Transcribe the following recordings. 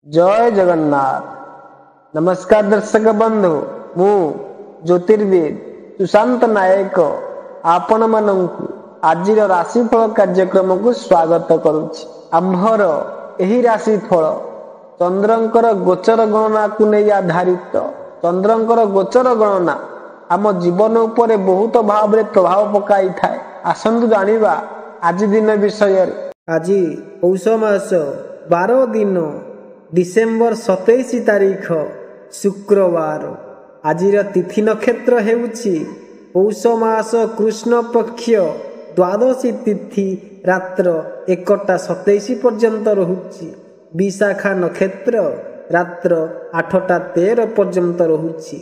जय जगन्नाथ। नमस्कार दर्शक बंधु, मु ज्योतिर्विद सुशांत नायक आपण मानंकु आजिर राशिफल कार्यक्रम को स्वागत करुछि। आम्भर एही राशिफल चंद्रंकर गोचर गणना को नहीं आधारित। चंद्रंकर गोचर गणना आम जीवन उपरे बहुत भाव रे प्रभाव पकाई थाए। आसंतु जानिबा आज दिन विषय। आज पौष मास 12 दिन डिसेम्बर 27 तारीख शुक्रवार। आजिर तिथि नक्षत्र हेउछि पौष मास कृष्ण पक्ष द्वादशी तिथि रात्र 1टा 27 पर्यंत रहुछि। विशाखा नक्षत्र रात्र 8टा 13 पर्यंत रहुछि।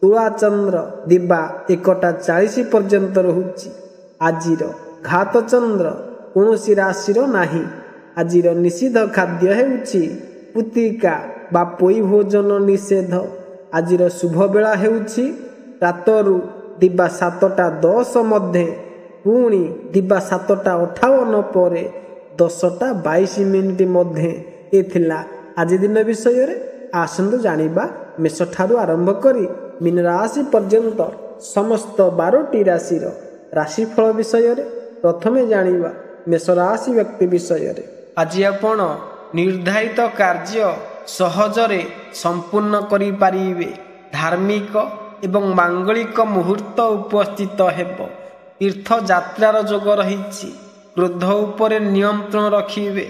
तुला चंद्र दिबा 1टा 40 पर्यंत रहुछि। आजिर घात चंद्र कौनसी राशिर नाही। आजिर निषिद्ध खाद्य हेउछि पुतिका बा पोई भोजन निषेध। आजिर शुभ बेला हेउछि रातरु दिबा 7टा 10 मध्य पुणी दिबा 7टा 58 पर 10टा 22 मिनिट मध्य। एथिला आज दिन विषय रे। आसंतु जानिबा मेष ठारू आरंभ करी मीन राशि पर्यंत समस्त 12टी राशिर राशिफल विषय रे। प्रथमे जानिबा मेष राशि व्यक्ति विषय रे। आज आपण निर्धारित कार्य सहजरे संपूर्ण करि पारिबे। धार्मिक एवं मांगलिक मुहूर्त उपस्थित हेब। तीर्थ यात्रार जोग रहिछि। क्रोध उपरे नियंत्रण रखिबे।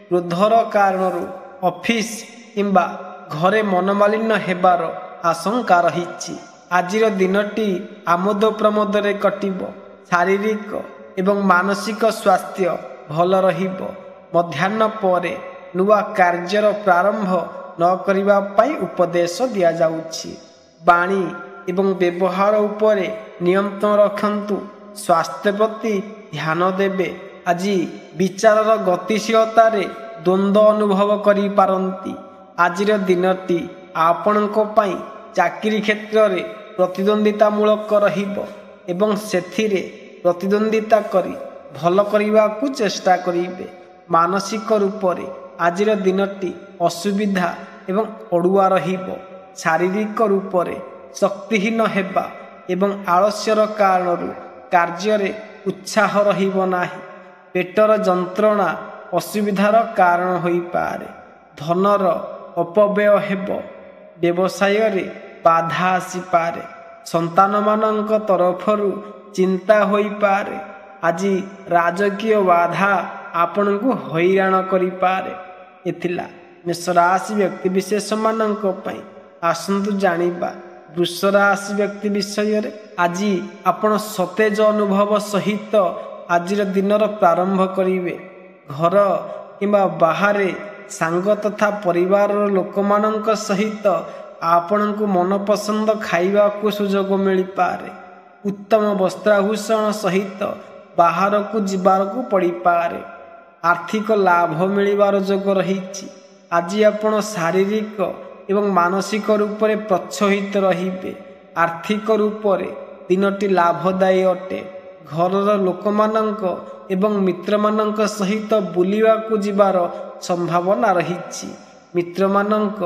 क्रोधर कारणरू ऑफिस किंबा घरे मनमालिन्य हेबार आशंका रहिछि। आजिर दिनटी आमोद प्रमोद रे कटिबो। शारीरिक एवं मानसिक स्वास्थ्य भल रहिबो। मध्याह्न परे नुआ कार्यर प्रारंभ न करिबा पाई उपदेश दिया जाउछि। वाणी एवं व्यवहार उपरे नियंत्रण रखंतु। स्वास्थ्य प्रति ध्यान देबे। आज विचारर गतिशीलता रे द्वंद्व अनुभव करि पारंती। आजिर दिनटी आपणको पाई चाकरी क्षेत्र रे प्रतिद्वंदिता मूलक रहिबो एवं सेथिरे प्रतिद्वंदिता करी भल करिबा को चेष्टा करिबे। मानसिक रूपरे आजिर दिनटी असुविधा एवं अड़ुआ रहिबो। शारीरिक रूपरे शक्तिहीन हेबा एवं आलस्यर कारणरू कार्य उत्साह रहिबो नाही। पेटर जंत्रणा असुविधार कारण होई पारे। धनर अपव्यय हेबो। व्यवसाय रे बाधा आसी पारे। संतान मानक तरफरू चिंता होई पारे। आज राजकीय बाधा आपण को हैरान करि पारे। एथिला मेष राशि व्यक्ति विशेष मानक पई। आसंतु जानिबा वृष राशि व्यक्ति विषय रे। आज आपण सतेज अनुभव सहित आजिर दिनर प्रारंभ करिवे। घर किंबा बाहरे सांग तथा परिवार लोक मानक सहित आपण को मनपसंद खाइबा को सुजोग मिली पारे। उत्तम वस्त्राभूषण सहित बाहर को जीवार को पड़ी पारे। आर्थिक लाभ मिलिबार जोग रहिछि। आज आपण शारीरिक एवं मानसिक रूप से प्रच्छहित रहिबे। आर्थिक रूप से दिनटी लाभदायी अटे। घरर लोक मानक एवं मित्र मानक सहित बुलिवा को जिबार संभावना रहिछि। मित्र मानक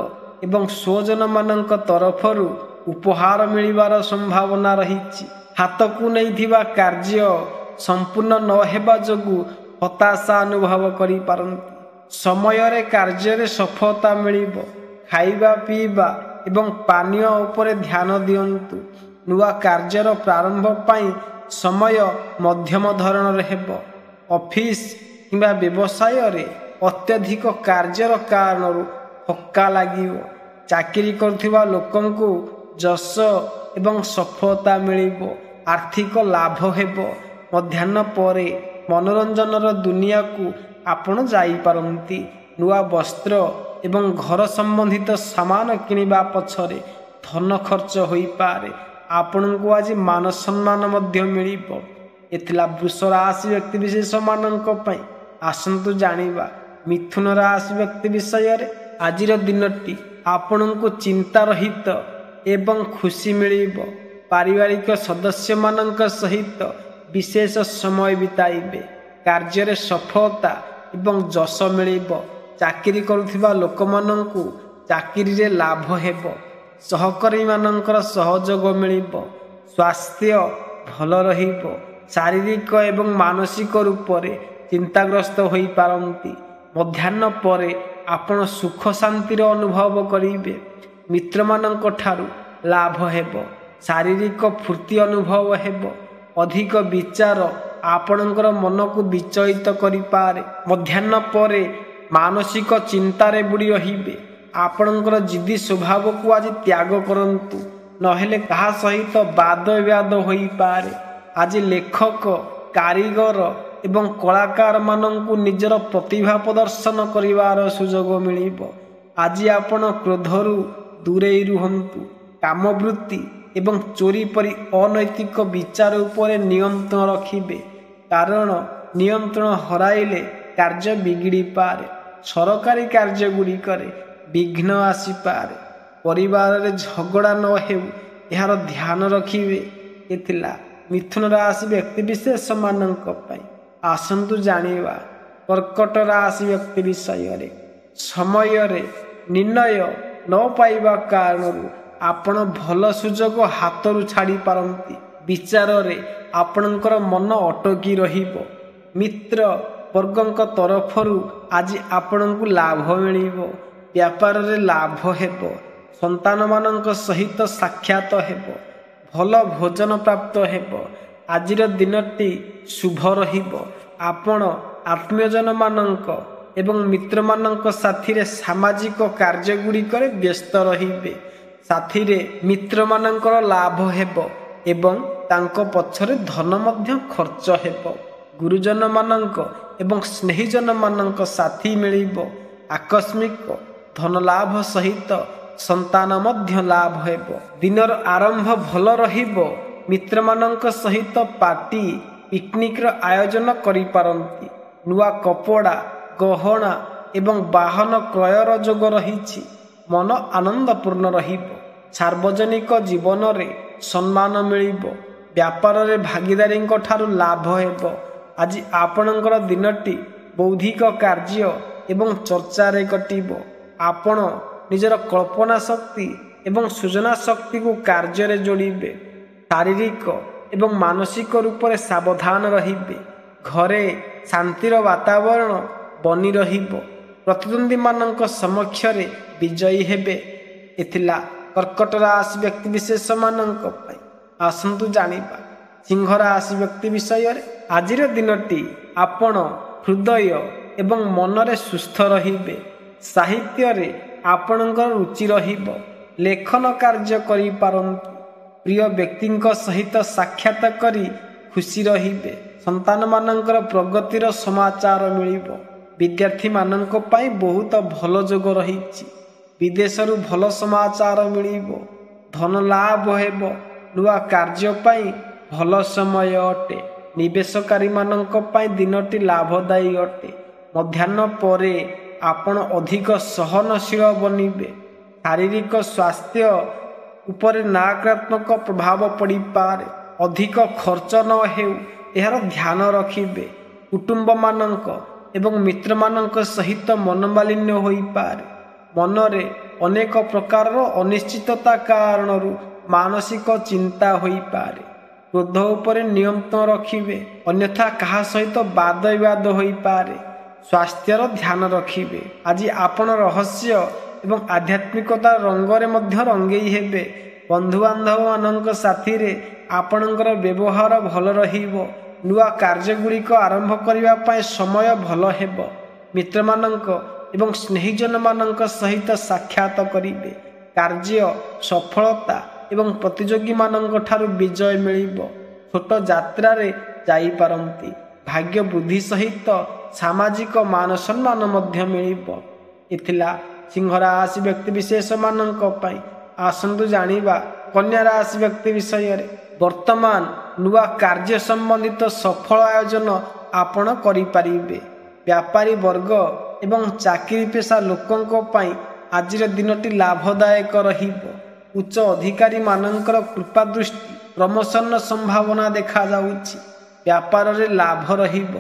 एवं स्वजन मानक तरफरू उपहार मिलिबार संभावना रहिछि। हाथ को नैथिबा कार्य संपूर्ण न हेबा जोगु हताशा अनुभव करि पारंती। समय रे कार्य रे सफलता मिलिबो। खाइबा पीबा एवं पानीय उपरे ध्यान दियंतु। नुआ कार्यर प्रारंभ पाई समय मध्यम धरण हेबो। ऑफिस किंबा व्यवसाय रे अत्यधिक कार्यर कारणरू थक्का लागिबो। चाकरी करथिबा लोकंकु जस एवं सफलता मिलिबो। आर्थिक लाभ हेबो। मध्याह्न परे मनोरंजनर दुनिया को आपण जाई पारंती। नुआ वस्त्र एवं घर संबंधित सामान किनिबा पछरे धन खर्च होई पारे। आपण को आज मान सम्मान मध्य मिलिबो। एथिला वृष राशि व्यक्ति विशेष मानक पई। आसंतु जानिबा मिथुन राशि व्यक्ति विषय रे। आजिर दिनटी आपण को चिंता रहित एवं खुशी मिलिबो। पारिवारिक सदस्य मानक सहित विशेष समय बिताइबे। कार्य रे सफलता एवं जश मिलिबो। ଚାକିରି କରୁଥିବା ଲୋକମାନଙ୍କୁ ଚାକିରିରେ ଲାଭ ହେବ। ସହକର୍ମୀମାନଙ୍କର ସହଯୋଗ ମିଳିବ। ସ୍ୱାସ୍ଥ୍ୟ ଭଲ ରହିବ। ଶାରୀରିକ ଏବଂ ମାନସିକ ରୂପରେ ଚିନ୍ତାଗ୍ରସ୍ତ ହୋଇପାରନ୍ତି। ମଧ୍ୟାହ୍ନ ପରେ ଆପଣ ସୁଖ ଶାନ୍ତିର ଅନୁଭବ କରିବେ। ମିତ୍ରମାନଙ୍କ ଠାରୁ ଲାଭ ହେବ। ଶାରୀରିକ ଫୁର୍ତ୍ତି ଅନୁଭବ ହେବ। ଅଧିକ ବିଚାର ଆପଣଙ୍କର ମନକୁ ବିଚଳିତ କରିପାରେ। ମଧ୍ୟାହ୍ନ ପରେ ମାନସିକ ଚିନ୍ତାରେ ବୁଡ଼ି ରହିବେ। ଆପଣଙ୍କର ଜିଦି ସ୍ୱଭାବକୁ ଆଜି ତ୍ୟାଗ କରନ୍ତୁ, ନହେଲେ କାହା ସହିତ ବାଦ ବିବାଦ ହୋଇପାରେ। ଆଜି ଲେଖକ, କାରିଗର ଏବଂ କଳାକାରମାନଙ୍କୁ ନିଜର ପ୍ରତିଭା ପ୍ରଦର୍ଶନ କରିବାର ସୁଯୋଗ ମିଳିବ। ଆଜି ଆପଣ କ୍ରୋଧରୁ ଦୂରେଇ ରୁହନ୍ତୁ। କାମବୃତ୍ତି ଏବଂ ଚୋରି ପରି ଅନୈତିକ ବିଚାର ଉପରେ ନିୟନ୍ତ୍ରଣ ରଖିବେ, କାରଣ ନିୟନ୍ତ୍ରଣ ହରାଇଲେ କାର୍ଯ୍ୟ ବିଗିଡ଼ିପାରେ। ସରକାରୀ କାର୍ଯ୍ୟଗୁଡ଼ିକରେ ବିଘ୍ନ ଆସିପାରେ। ପରିବାରରେ ଝଗଡ଼ା ନ ହେଉ ଏହାର ଧ୍ୟାନ ରଖିବେ। ଏ ଥିଲା ମିଥୁନ ରାଶି ବ୍ୟକ୍ତିବିଶେଷମାନଙ୍କ ପାଇଁ। ଆସନ୍ତୁ ଜାଣିବା କର୍କଟ ରାଶି ବ୍ୟକ୍ତି ବିଷୟରେ। ସମୟରେ ନିର୍ଣ୍ଣୟ ନ ପାଇବା କାରଣରୁ ଆପଣ ଭଲ ସୁଯୋଗ ହାତରୁ ଛାଡ଼ି ପାରନ୍ତି। ବିଚାରରେ ଆପଣଙ୍କର ମନ ଅଟକି ରହିବ। ମିତ୍ର ବର୍ଗଙ୍କ ତରଫରୁ ଆଜି ଆପଣଙ୍କୁ ଲାଭ ମିଳିବ। ବ୍ୟାପାରରେ ଲାଭ ହେବ। ସନ୍ତାନମାନଙ୍କ ସହିତ ସାକ୍ଷାତ ହେବ। ଭଲ ଭୋଜନ ପ୍ରାପ୍ତ ହେବ। ଆଜିର ଦିନଟି ଶୁଭ ରହିବ। ଆପଣ ଆତ୍ମୀୟଜନମାନଙ୍କ ଏବଂ ମିତ୍ରମାନଙ୍କ ସାଥିରେ ସାମାଜିକ କାର୍ଯ୍ୟଗୁଡ଼ିକରେ ବ୍ୟସ୍ତ ରହିବେ। ସାଥିରେ ମିତ୍ରମାନଙ୍କର ଲାଭ ହେବ ଏବଂ ତାଙ୍କ ପଛରେ ଧନ ମଧ୍ୟ ଖର୍ଚ୍ଚ ହେବ। ଗୁରୁଜନମାନଙ୍କ ଏବଂ ସ୍ନେହୀଜନମାନଙ୍କ ସାଥି ମିଳିବ। ଆକସ୍ମିକ ଧନ ଲାଭ ସହିତ ସନ୍ତାନ ମଧ୍ୟ ଲାଭ ହେବ। ଦିନର ଆରମ୍ଭ ଭଲ ରହିବ। ମିତ୍ରମାନଙ୍କ ସହିତ ପାର୍ଟି ପିକନିକ୍ର ଆୟୋଜନ କରିପାରନ୍ତି। ନୂଆ କପଡ଼ା, ଗହଣା ଏବଂ ବାହନ କ୍ରୟର ଯୋଗ ରହିଛି। ମନ ଆନନ୍ଦପୂର୍ଣ୍ଣ ରହିବ। ସାର୍ବଜନିକ ଜୀବନରେ ସମ୍ମାନ ମିଳିବ। ବ୍ୟାପାରରେ ଭାଗିଦାରୀଙ୍କ ଠାରୁ ଲାଭ ହେବ। ଆଜି ଆପଣଙ୍କର ଦିନଟି ବୌଦ୍ଧିକ କାର୍ଯ୍ୟ ଏବଂ ଚର୍ଚ୍ଚାରେ କଟିବ। ଆପଣ ନିଜର କଳ୍ପନା ଶକ୍ତି ଏବଂ ସୃଜନା ଶକ୍ତିକୁ କାର୍ଯ୍ୟରେ ଯୋଡ଼ିବେ। ଶାରୀରିକ ଏବଂ ମାନସିକ ରୂପରେ ସାବଧାନ ରହିବେ। ଘରେ ଶାନ୍ତିର ବାତାବରଣ ବନି ରହିବ। ପ୍ରତିଦ୍ୱନ୍ଦ୍ୱୀମାନଙ୍କ ସମକ୍ଷରେ ବିଜୟୀ ହେବେ। ଏଥିଲା କର୍କଟ ରାଶି ବ୍ୟକ୍ତିବିଶେଷମାନଙ୍କ ପାଇଁ। ଆସନ୍ତୁ ଜାଣିବା ସିଂହ ରାଶି ବ୍ୟକ୍ତି ବିଷୟରେ। ଆଜିର ଦିନଟି ଆପଣ ହୃଦୟ ଏବଂ ମନରେ ସୁସ୍ଥ ରହିବେ। ସାହିତ୍ୟରେ ଆପଣଙ୍କର ରୁଚି ରହିବ। ଲେଖନ କାର୍ଯ୍ୟ କରିପାରନ୍ତି। ପ୍ରିୟ ବ୍ୟକ୍ତିଙ୍କ ସହିତ ସାକ୍ଷାତ କରି ଖୁସି ରହିବେ। ସନ୍ତାନମାନଙ୍କର ପ୍ରଗତିର ସମାଚାର ମିଳିବ। ବିଦ୍ୟାର୍ଥୀମାନଙ୍କ ପାଇଁ ବହୁତ ଭଲ ଯୋଗ ରହିଛି। ବିଦେଶରୁ ଭଲ ସମାଚାର ମିଳିବ। ଧନ ଲାଭ ହେବ। ନୂଆ କାର୍ଯ୍ୟ ପାଇଁ ଭଲ ସମୟ ଅଟେ। ନିବେଶକାରୀମାନଙ୍କ ପାଇଁ ଦିନଟି ଲାଭଦାୟୀ ଅଟେ। ମଧ୍ୟାହ୍ନ ପରେ ଆପଣ ଅଧିକ ସହନଶୀଳ ବନିବେ। ଶାରୀରିକ ସ୍ୱାସ୍ଥ୍ୟ ଉପରେ ନକାରାତ୍ମକ ପ୍ରଭାବ ପଡ଼ିପାରେ। ଅଧିକ ଖର୍ଚ୍ଚ ନ ହେଉ ଏହାର ଧ୍ୟାନ ରଖିବେ। କୁଟୁମ୍ବମାନଙ୍କ ଏବଂ ମିତ୍ରମାନଙ୍କ ସହିତ ମନମାଳିନ୍ୟ ହୋଇପାରେ। ମନରେ ଅନେକ ପ୍ରକାରର ଅନିଶ୍ଚିତତା କାରଣରୁ ମାନସିକ ଚିନ୍ତା ହୋଇପାରେ। କ୍ରୋଧ ଉପରେ ନିୟନ୍ତ୍ରଣ ରଖିବେ, ଅନ୍ୟଥା କାହା ସହିତ ବାଦ ବିବାଦ ହୋଇପାରେ। ସ୍ୱାସ୍ଥ୍ୟର ଧ୍ୟାନ ରଖିବେ। ଆଜି ଆପଣ ରହସ୍ୟ ଏବଂ ଆଧ୍ୟାତ୍ମିକତା ରଙ୍ଗରେ ମଧ୍ୟ ରଙ୍ଗେଇ ହେବେ। ବନ୍ଧୁବାନ୍ଧବମାନଙ୍କ ସାଥିରେ ଆପଣଙ୍କର ବ୍ୟବହାର ଭଲ ରହିବ। ନୂଆ କାର୍ଯ୍ୟଗୁଡ଼ିକ ଆରମ୍ଭ କରିବା ପାଇଁ ସମୟ ଭଲ ହେବ। ମିତ୍ରମାନଙ୍କ ଏବଂ ସ୍ନେହୀଜନମାନଙ୍କ ସହିତ ସାକ୍ଷାତ କରିବେ। କାର୍ଯ୍ୟ ସଫଳତା ଏବଂ ପ୍ରତିଯୋଗୀମାନଙ୍କ ଠାରୁ ବିଜୟ ମିଳିବ। ଛୋଟ ଯାତ୍ରାରେ ଯାଇପାରନ୍ତି। ଭାଗ୍ୟ ବୃଦ୍ଧି ସହିତ ସାମାଜିକ ମାନ ସମ୍ମାନ ମଧ୍ୟ ମିଳିବ। ଏଥିଲା ସିଂହ ରାଶି ବ୍ୟକ୍ତିବିଶେଷମାନଙ୍କ ପାଇଁ। ଆସନ୍ତୁ ଜାଣିବା କନ୍ୟା ରାଶି ବ୍ୟକ୍ତି ବିଷୟରେ। ବର୍ତ୍ତମାନ ନୂଆ କାର୍ଯ୍ୟ ସମ୍ବନ୍ଧିତ ସଫଳ ଆୟୋଜନ ଆପଣ କରିପାରିବେ। ବ୍ୟାପାରୀ ବର୍ଗ ଏବଂ ଚାକିରି ପେଶା ଲୋକଙ୍କ ପାଇଁ ଆଜିର ଦିନଟି ଲାଭଦାୟକ ରହିବ। ଉଚ୍ଚ ଅଧିକାରୀମାନଙ୍କର କୃପା ଦୃଷ୍ଟି, ପ୍ରମୋସନର ସମ୍ଭାବନା ଦେଖାଯାଉଛି। ବ୍ୟାପାରରେ ଲାଭ ରହିବ।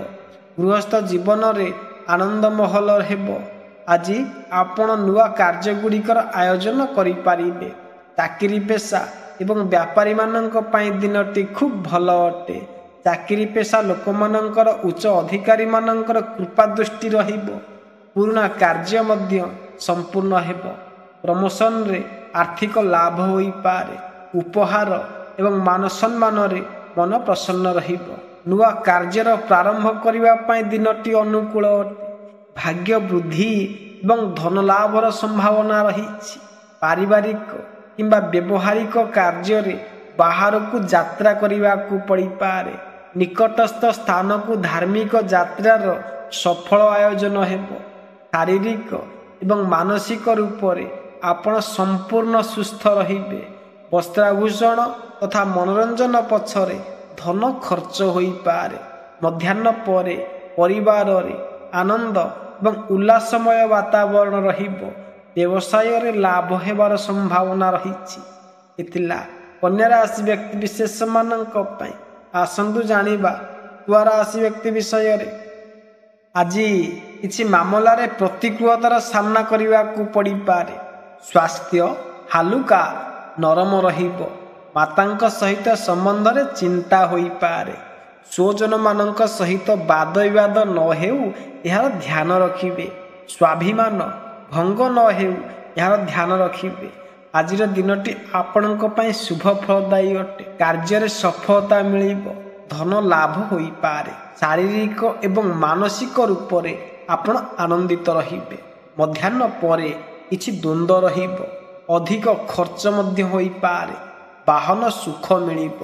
ଗୃହସ୍ଥ ଜୀବନରେ ଆନନ୍ଦ ମହଲ ହେବ। ଆଜି ଆପଣ ନୂଆ କାର୍ଯ୍ୟଗୁଡ଼ିକର ଆୟୋଜନ କରିପାରିବେ। ଚାକିରି ପେଶା ଏବଂ ବ୍ୟାପାରୀମାନଙ୍କ ପାଇଁ ଦିନଟି ଖୁବ୍ ଭଲ ଅଟେ। ଚାକିରି ପେଶା ଲୋକମାନଙ୍କର ଉଚ୍ଚ ଅଧିକାରୀମାନଙ୍କର କୃପା ଦୃଷ୍ଟି ରହିବ। ପୁରୁଣା କାର୍ଯ୍ୟ ମଧ୍ୟ ସମ୍ପୂର୍ଣ୍ଣ ହେବ। ପ୍ରମୋସନରେ ଆର୍ଥିକ ଲାଭ ହୋଇପାରେ। ଉପହାର ଏବଂ ମାନ ସମ୍ମାନରେ ମନ ପ୍ରସନ୍ନ ରହିବ। ନୂଆ କାର୍ଯ୍ୟର ପ୍ରାରମ୍ଭ କରିବା ପାଇଁ ଦିନଟି ଅନୁକୂଳ ଅଟେ। ଭାଗ୍ୟ ବୃଦ୍ଧି ଏବଂ ଧନ ଲାଭର ସମ୍ଭାବନା ରହିଛି। ପାରିବାରିକ କିମ୍ବା ବ୍ୟବହାରିକ କାର୍ଯ୍ୟରେ ବାହାରକୁ ଯାତ୍ରା କରିବାକୁ ପଡ଼ିପାରେ। ନିକଟସ୍ଥ ସ୍ଥାନକୁ ଧାର୍ମିକ ଯାତ୍ରାର ସଫଳ ଆୟୋଜନ ହେବ। ଶାରୀରିକ ଏବଂ ମାନସିକ ରୂପରେ ଆପଣ ସମ୍ପୂର୍ଣ୍ଣ ସୁସ୍ଥ ରହିବେ। ବସ୍ତ୍ରାଭୂଷଣ ତଥା ମନୋରଞ୍ଜନ ପଛରେ ଧନ ଖର୍ଚ୍ଚ ହୋଇପାରେ। ମଧ୍ୟାହ୍ନ ପରେ ପରିବାରରେ ଆନନ୍ଦ ଏବଂ ଉଲ୍ଲାସମୟ ବାତାବରଣ ରହିବ। ବ୍ୟବସାୟରେ ଲାଭ ହେବାର ସମ୍ଭାବନା ରହିଛି। ଏଥିଲା କନ୍ୟା ରାଶି ବ୍ୟକ୍ତିବିଶେଷମାନଙ୍କ ପାଇଁ। ଆସନ୍ତୁ ଜାଣିବା ତୁଳା ରାଶି ବ୍ୟକ୍ତି ବିଷୟରେ। ଆଜି କିଛି ମାମଲାରେ ପ୍ରତିକୂଳତାର ସାମ୍ନା କରିବାକୁ ପଡ଼ିପାରେ। ସ୍ୱାସ୍ଥ୍ୟ ହାଲୁକା ନରମ ରହିବ। ମାତାଙ୍କ ସହିତ ସମ୍ବନ୍ଧରେ ଚିନ୍ତା ହୋଇପାରେ। ସ୍ୱଜନମାନଙ୍କ ସହିତ ବାଦ ବିବାଦ ନ ହେଉ ଏହାର ଧ୍ୟାନ ରଖିବେ। ସ୍ୱାଭିମାନ ଭଙ୍ଗ ନ ହେଉ ଏହାର ଧ୍ୟାନ ରଖିବେ। ଆଜିର ଦିନଟି ଆପଣଙ୍କ ପାଇଁ ଶୁଭ ଫଳଦାୟୀ ଅଟେ। କାର୍ଯ୍ୟରେ ସଫଳତା ମିଳିବ। ଧନ ଲାଭ ହୋଇପାରେ। ଶାରୀରିକ ଏବଂ ମାନସିକ ରୂପରେ ଆପଣ ଆନନ୍ଦିତ ରହିବେ। ମଧ୍ୟାହ୍ନ ପରେ କିଛି ଦ୍ୱନ୍ଦ୍ୱ ରହିବ। ଅଧିକ ଖର୍ଚ୍ଚ ମଧ୍ୟ ହୋଇପାରେ। ବାହନ ସୁଖ ମିଳିବ।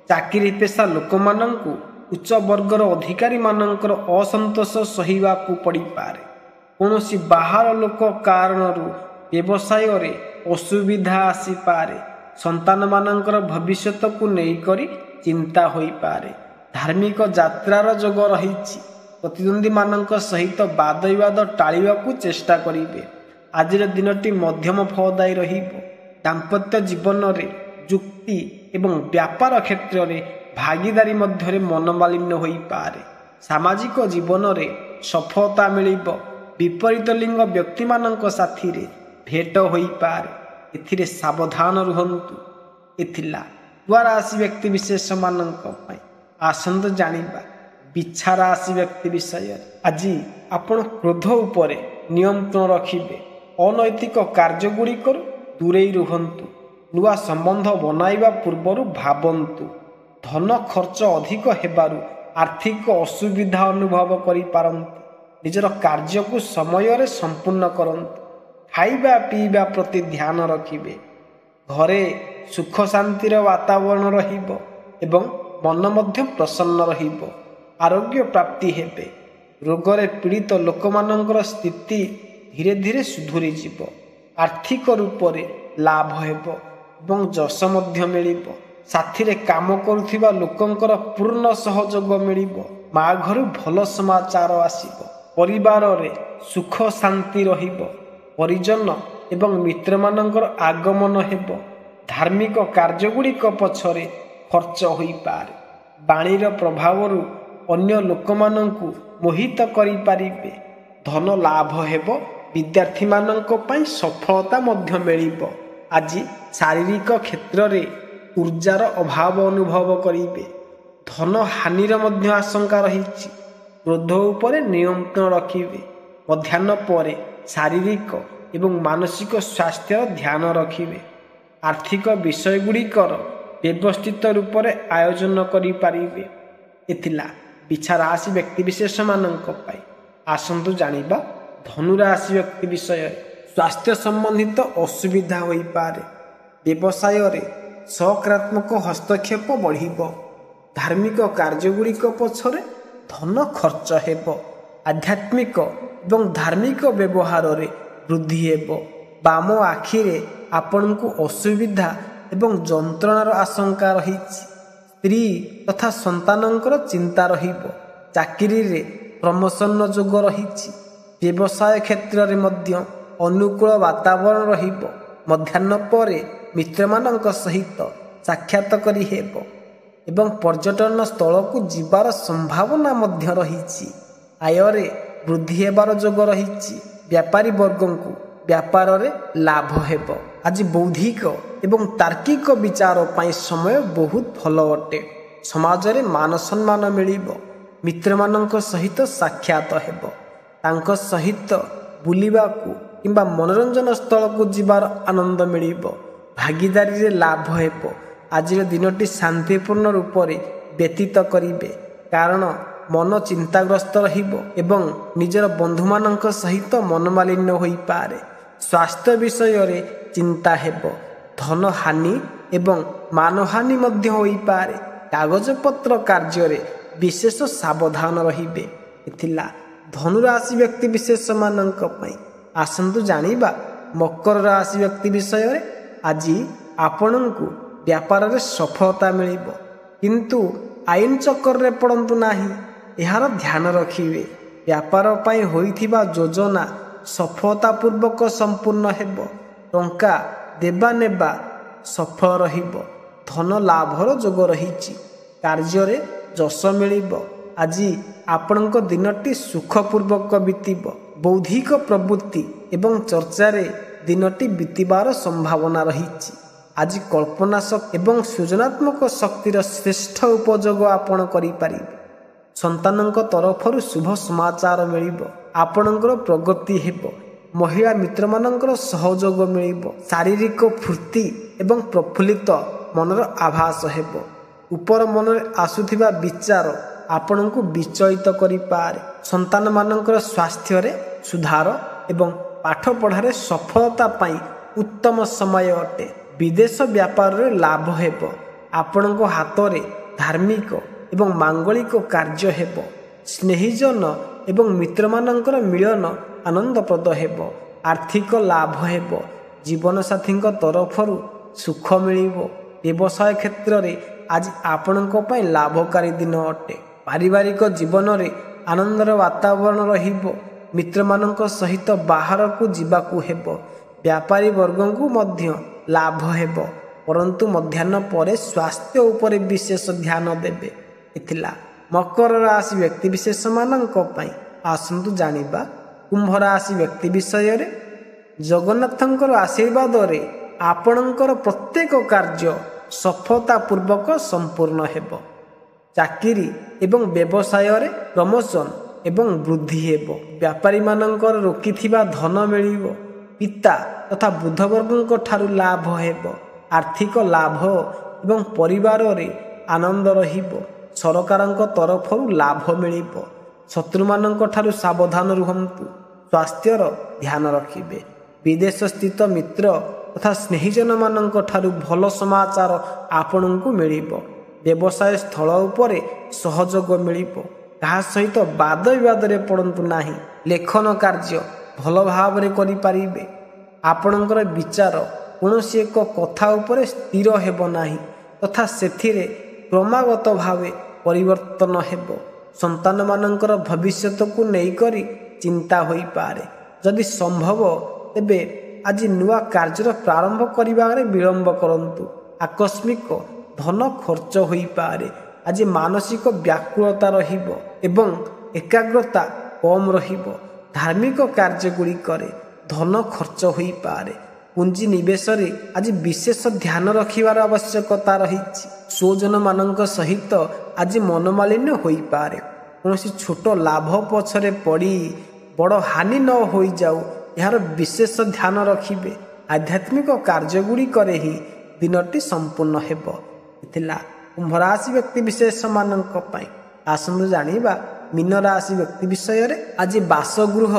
ଚାକିରି ପେଶା ଲୋକମାନଙ୍କୁ ଉଚ୍ଚ ବର୍ଗର ଅଧିକାରୀମାନଙ୍କର ଅସନ୍ତୋଷ ସହିବାକୁ ପଡ଼ିପାରେ। କୌଣସି ବାହାର ଲୋକ କାରଣରୁ ବ୍ୟବସାୟରେ ଅସୁବିଧା ଆସିପାରେ। ସନ୍ତାନମାନଙ୍କର ଭବିଷ୍ୟତକୁ ନେଇକରି ଚିନ୍ତା ହୋଇପାରେ। ଧାର୍ମିକ ଯାତ୍ରାର ଯୋଗ ରହିଛି। ପ୍ରତିଦ୍ୱନ୍ଦ୍ୱୀମାନଙ୍କ ସହିତ ବାଦ ବିବାଦ ଟାଳିବାକୁ ଚେଷ୍ଟା କରିବେ। ଆଜିର ଦିନଟି ମଧ୍ୟମ ଫଳଦାୟୀ ରହିବ। ଦାମ୍ପତ୍ୟ ଜୀବନରେ ଯୁକ୍ତି ଏବଂ ବ୍ୟାପାର କ୍ଷେତ୍ରରେ ଭାଗିଦାରୀ ମଧ୍ୟରେ ମନୋମାଳିନ୍ୟ ହୋଇପାରେ। ସାମାଜିକ ଜୀବନରେ ସଫଳତା ମିଳିବ। ବିପରୀତ ଲିଙ୍ଗ ବ୍ୟକ୍ତିମାନଙ୍କ ସାଥିରେ ଭେଟ ହୋଇପାରେ। ଏଥିରେ ସାବଧାନ ରୁହନ୍ତୁ। ଏଥିଲା ତୁଳା ରାଶି ବ୍ୟକ୍ତିବିଶେଷମାନଙ୍କ ପାଇଁ। ଆସନ୍ତୁ ଜାଣିବା ବିଛା ରାଶି ବ୍ୟକ୍ତି ବିଷୟରେ। ଆଜି ଆପଣ କ୍ରୋଧ ଉପରେ ନିୟନ୍ତ୍ରଣ ରଖିବେ। ଅନୈତିକ କାର୍ଯ୍ୟଗୁଡ଼ିକରୁ ଦୂରେଇ ରୁହନ୍ତୁ। ନୂଆ ସମ୍ବନ୍ଧ ବନାଇବା ପୂର୍ବରୁ ଭାବନ୍ତୁ। ଧନ ଖର୍ଚ୍ଚ ଅଧିକ ହେବାରୁ ଆର୍ଥିକ ଅସୁବିଧା ଅନୁଭବ କରିପାରନ୍ତି। ନିଜର କାର୍ଯ୍ୟକୁ ସମୟରେ ସମ୍ପୂର୍ଣ୍ଣ କରନ୍ତୁ। ଖାଇବା ପିଇବା ପ୍ରତି ଧ୍ୟାନ ରଖିବେ। ଘରେ ସୁଖ ଶାନ୍ତିର ବାତାବରଣ ରହିବ ଏବଂ ମନ ମଧ୍ୟ ପ୍ରସନ୍ନ ରହିବ। ଆରୋଗ୍ୟ ପ୍ରାପ୍ତି ହେବେ। ରୋଗରେ ପୀଡ଼ିତ ଲୋକମାନଙ୍କର ସ୍ଥିତି ଧୀରେ ଧୀରେ ସୁଧୁରିଯିବ। ଆର୍ଥିକ ରୂପରେ ଲାଭ ହେବ ଏବଂ ଯଶ ମଧ୍ୟ ମିଳିବ। ସାଥିରେ କାମ କରୁଥିବା ଲୋକଙ୍କର ପୂର୍ଣ୍ଣ ସହଯୋଗ ମିଳିବ। ମା ଘରୁ ଭଲ ସମାଚାର ଆସିବ। ପରିବାରରେ ସୁଖ ଶାନ୍ତି ରହିବ। ପରିଜନ ଏବଂ ମିତ୍ରମାନଙ୍କର ଆଗମନ ହେବ। ଧାର୍ମିକ କାର୍ଯ୍ୟଗୁଡ଼ିକ ପଛରେ ଖର୍ଚ୍ଚ ହୋଇପାରେ। ବାଣୀର ପ୍ରଭାବରୁ ଅନ୍ୟ ଲୋକମାନଙ୍କୁ ମୋହିତ କରିପାରିବେ। ଧନ ଲାଭ ହେବ। ବିଦ୍ୟାର୍ଥୀମାନଙ୍କ ପାଇଁ ସଫଳତା ମଧ୍ୟ ମିଳିବ। ଆଜି ଶାରୀରିକ କ୍ଷେତ୍ରରେ ଉର୍ଜାର ଅଭାବ ଅନୁଭବ କରିବେ। ଧନ ହାନିର ମଧ୍ୟ ଆଶଙ୍କା ରହିଛି। କ୍ରୋଧ ଉପରେ ନିୟନ୍ତ୍ରଣ ରଖିବେ। ମଧ୍ୟାହ୍ନ ପରେ ଶାରୀରିକ ଏବଂ ମାନସିକ ସ୍ୱାସ୍ଥ୍ୟର ଧ୍ୟାନ ରଖିବେ। ଆର୍ଥିକ ବିଷୟଗୁଡ଼ିକର ବ୍ୟବସ୍ଥିତ ରୂପରେ ଆୟୋଜନ କରିପାରିବେ। ଏଥିଲା ବିଛା ରାଶି ବ୍ୟକ୍ତିବିଶେଷମାନଙ୍କ ପାଇଁ। ଆସନ୍ତୁ ଜାଣିବା ଧନୁ ରାଶି ବ୍ୟକ୍ତି ବିଷୟରେ। ସ୍ୱାସ୍ଥ୍ୟ ସମ୍ବନ୍ଧିତ ଅସୁବିଧା ହୋଇପାରେ। ବ୍ୟବସାୟରେ ସକାରାତ୍ମକ ହସ୍ତକ୍ଷେପ ବଢ଼ିବ। ଧାର୍ମିକ କାର୍ଯ୍ୟଗୁଡ଼ିକ ପଛରେ ଧନ ଖର୍ଚ୍ଚ ହେବ। ଆଧ୍ୟାତ୍ମିକ ଏବଂ ଧାର୍ମିକ ବ୍ୟବହାରରେ ବୃଦ୍ଧି ହେବ। ବାମ ଆଖିରେ ଆପଣଙ୍କୁ ଅସୁବିଧା ଏବଂ ଯନ୍ତ୍ରଣାର ଆଶଙ୍କା ରହିଛି। ସ୍ତ୍ରୀ ତଥା ସନ୍ତାନଙ୍କର ଚିନ୍ତା ରହିବ। ଚାକିରିରେ ପ୍ରମୋସନ ଯୋଗ ରହିଛି। ବ୍ୟବସାୟ କ୍ଷେତ୍ରରେ ମଧ୍ୟ ଅନୁକୂଳ ବାତାବରଣ ରହିବ। ମଧ୍ୟାହ୍ନ ପରେ ମିତ୍ରମାନଙ୍କ ସହିତ ସାକ୍ଷାତ କରି ହେବ ଏବଂ ପର୍ଯ୍ୟଟନ ସ୍ଥଳକୁ ଯିବାର ସମ୍ଭାବନା ମଧ୍ୟ ରହିଛି। ଆୟରେ ବୃଦ୍ଧି ହେବାର ଯୋଗ ରହିଛି। व्यापारी वर्गों को व्यापार रे लाभ हेब। आज बौद्धिक एवं तार्किक विचार पाई समय बहुत भल अटे। समाज रे मान सम्मान मिलिब। मित्र मानक सहित साक्षात हेब। तांको सहित बुलिबाकू किंबा मनोरंजन स्थल को जीवार आनंद मिलिब। भागीदारी रे लाभ हेब। आज दिनटी शांतिपूर्ण रूप से व्यतीत करिवे, कारण मन चिंताग्रस्त रहिब एवं निजर बंधु मानक सहित मनमालिन्य होई पारे। स्वास्थ्य विषय रे चिंता हेब। धन हानि एवं मानहानि मध्य होई पारे। कागजपत्र कार्य रे विशेष सावधान रहिबे। एथिला धनुराशि व्यक्ति विशेष मानक पई आसंतु जानिबा मकर राशि व्यक्ति विषय रे। आज आपणଙ୍କୁ व्यापार रे सफलता मिलिब, किंतु आईन चक्कर रे पड़ंतु नाही। यार ध्यान रखिवे। व्यापार पाई होइथिबा योजना सफलतापूर्वक संपूर्ण हेब। टंका देबा नेबा सफल रहिब। धन लाभर जोग रहिछि। कार्य रे जश मिलिब। आज आपणक दिनटी सुखपूर्वक बीतिब। बौद्धिक प्रवृत्ति एवं चर्चा रे दिनटी बीतिबार संभावना रहिछि। आज कल्पना शक्ति एवं सृजनात्मक शक्तिर श्रेष्ठ उपयोग आपण करि पारिबे। संतानक तरफरु शुभ समाचार मिलिब। आपणकर प्रगति हेब। महिला मित्र मानकर सहयोग मिलिब। शारीरिक फूर्ति एवं प्रफुल्लित मनर आभास हेब। ऊपर मन आसुथिबा विचार आपणको विचलित करि पारे। संतान मानकर स्वास्थ्य रे सुधार एवं पाठ पढ़ारे सफलता पाई उत्तम समय अटे। विदेश व्यापार रे लाभ हेब। आपणको हाथ रे धार्मिक एवं मांगलिक कार्य हेब। स्नेहीजन एवं मित्र मानकर मिलन आनंदप्रद हेब। आर्थिक लाभ हेब। जीवन साथी तरफरु सुख मिलिब। व्यवसाय क्षेत्र रे आज आपणको पाई लाभकारी दिन अटे। पारिवारिक जीवन रे आनंदर वातावरण रहिब। मित्र मानक सहित बाहर को जीवाकू हेब। व्यापारी वर्गों को मध्य लाभ हेब, परंतु मध्याह्न पर स्वास्थ्य उपरे विशेष ध्यान देबे। एथिला मकर राशि व्यक्ति विशेष मानक पई आसंतु जानिबा कुंभ राशि व्यक्ति विषय रे। जगन्नाथंकर आशीर्वाद रे आपणकर प्रत्येक कार्य सफलतापूर्वक संपूर्ण हेब। चाकरी एवं व्यवसाय रे प्रमोशन एवं वृद्धि हेब। व्यापारी मानकर रोकिथिबा धन मिलिब। पिता तथा वृद्ध वर्गों ठारू लाभ हेब। आर्थिक लाभ एवं परिवार रे आनंद रहिब। सरकारक तरफरु लाभ मिलिब। शत्रु मानक ठारू सावधान रुहंतु। स्वास्थ्यर ध्यान रखिबे। विदेश स्थित मित्र तथा स्नेहीजन मानक ठारू भल समाचार आपणଙ୍କୁ मिलिब। व्यवसाय स्थल उपरे सहयोग मिलिब। कहा सहित वाद विवाद रे पड़ंतु नाही। लेखन कार्य भल भाव रे करि पारिबे। आपणकर विचार कौनसी एक कथा उपरे स्थिर हेब नाही तथा सेथिरे क्रमागत भावे परिवर्तन हेब। संतान मानकर भविष्यत को नहीं करी चिंता होई पारे। यदि संभव तेबे आज नुआ कार्यर प्रारंभ करिबारे विलंब करंतु। आकस्मिक धन खर्च होई पारे। आज मानसिक व्याकुलता रहिब एवं एकाग्रता कम रहिब। धार्मिक कार्य गुड़िकरे धन खर्च होई पारे। पुंजी निवेश रे आज विशेष ध्यान रखिबार आवश्यकता रहिछि। स्वजन मानक सहित आज मनमालिन्य होई पारे। कौनसी छोट लाभ पछरे पड़ी बड़ हानि न होई जाऊ, यार विशेष ध्यान रखिबे। आध्यात्मिक कार्य गुड़िकरे ही दिनटी संपूर्ण हेब। एथिला कुंभ राशि व्यक्ति विशेष मानक पई आसंतु जानिबा मीन राशि व्यक्ति विषय रे। आज बासगृह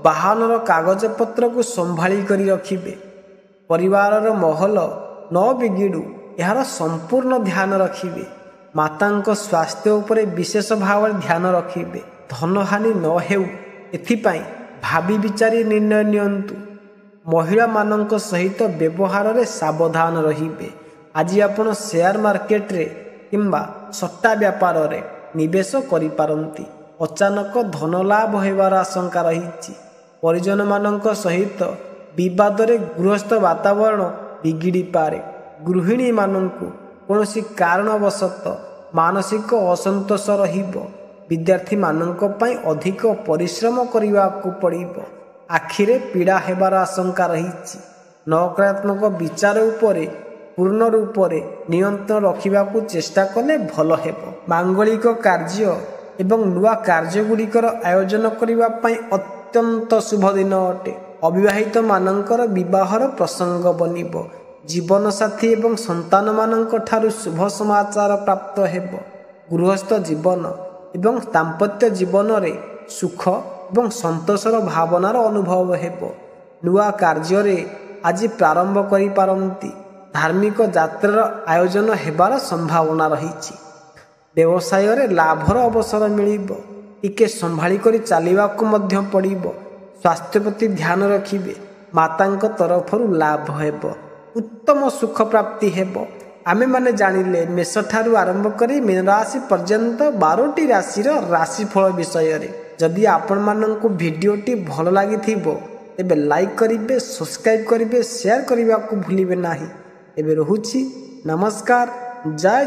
वाहनर कागज पत्र को संभाली करी रखिबे। परिवार महल न बिगिड़ू यार संपूर्ण ध्यान रखिबे। मातांक स्वास्थ्य उपरे विशेष भाव ध्यान रखिबे। धन हानि न हेउ एथिपाई भाबी विचारी निर्णय नियंतु। महिला मानक सहित व्यवहार रे सावधान रहिबे। आज आपण शेयर मार्केट रे किंबा सट्टा व्यापार रे निवेश करि पारंती। अचानक धन लाभ हेबार आशंका रहिछि। परिजन मानक सहित विवाद रे गृहस्थ वातावरण बिगिड़ी पारे। गृहिणी मानंकु कौनसी कारणवशत मानसिक असंतोष रहिब। विद्यार्थी मानंक पई अधिक परिश्रम करिवाकु पड़िब। ଆଖିରେ ପୀଡ଼ା ହେବାର ଆଶଙ୍କା ରହିଛି। ନକାରାତ୍ମକ ବିଚାର ଉପରେ ପୂର୍ଣ୍ଣ ରୂପରେ ନିୟନ୍ତ୍ରଣ ରଖିବାକୁ ଚେଷ୍ଟା କଲେ ଭଲ ହେବ। ମାଙ୍ଗଳିକ କାର୍ଯ୍ୟ ଏବଂ ନୂଆ କାର୍ଯ୍ୟଗୁଡ଼ିକର ଆୟୋଜନ କରିବା ପାଇଁ ଅତ୍ୟନ୍ତ ଶୁଭ ଦିନ ଅଟେ। ଅବିବାହିତମାନଙ୍କର ବିବାହର ପ୍ରସଙ୍ଗ ବନିବ। ଜୀବନସାଥୀ ଏବଂ ସନ୍ତାନମାନଙ୍କ ଠାରୁ ଶୁଭ ସମାଚାର ପ୍ରାପ୍ତ ହେବ। ଗୃହସ୍ଥ ଜୀବନ ଏବଂ ଦାମ୍ପତ୍ୟ ଜୀବନରେ ସୁଖ ଏବଂ ସନ୍ତୋଷର ଭାବନାର ଅନୁଭବ ହେବ। ନୂଆ କାର୍ଯ୍ୟରେ ଆଜି ପ୍ରାରମ୍ଭ କରିପାରନ୍ତି। ଧାର୍ମିକ ଯାତ୍ରାର ଆୟୋଜନ ହେବାର ସମ୍ଭାବନା ରହିଛି। ବ୍ୟବସାୟରେ ଲାଭର ଅବସର ମିଳିବ। ଟିକେ ସମ୍ଭାଳି କରି ଚାଲିବାକୁ ମଧ୍ୟ ପଡ଼ିବ। ସ୍ୱାସ୍ଥ୍ୟ ପ୍ରତି ଧ୍ୟାନ ରଖିବେ। ମାତାଙ୍କ ତରଫରୁ ଲାଭ ହେବ। ଉତ୍ତମ ସୁଖ ପ୍ରାପ୍ତି ହେବ। ଆମେମାନେ ଜାଣିଲେ ମେଷଠାରୁ ଆରମ୍ଭ କରି ମୀନରାଶି ପର୍ଯ୍ୟନ୍ତ 12ଟି ରାଶିର ରାଶିଫଳ ବିଷୟରେ। ଯଦି ଆପଣମାନଙ୍କୁ ଭିଡ଼ିଓଟି ଭଲ ଲାଗିଥିବ ତେବେ ଲାଇକ୍ କରିବେ, ସବସ୍କ୍ରାଇବ୍ କରିବେ, ସେୟାର କରିବାକୁ ଭୁଲିବେ ନାହିଁ। ଏବେ ରହୁଛି। ନମସ୍କାର। ଜୟ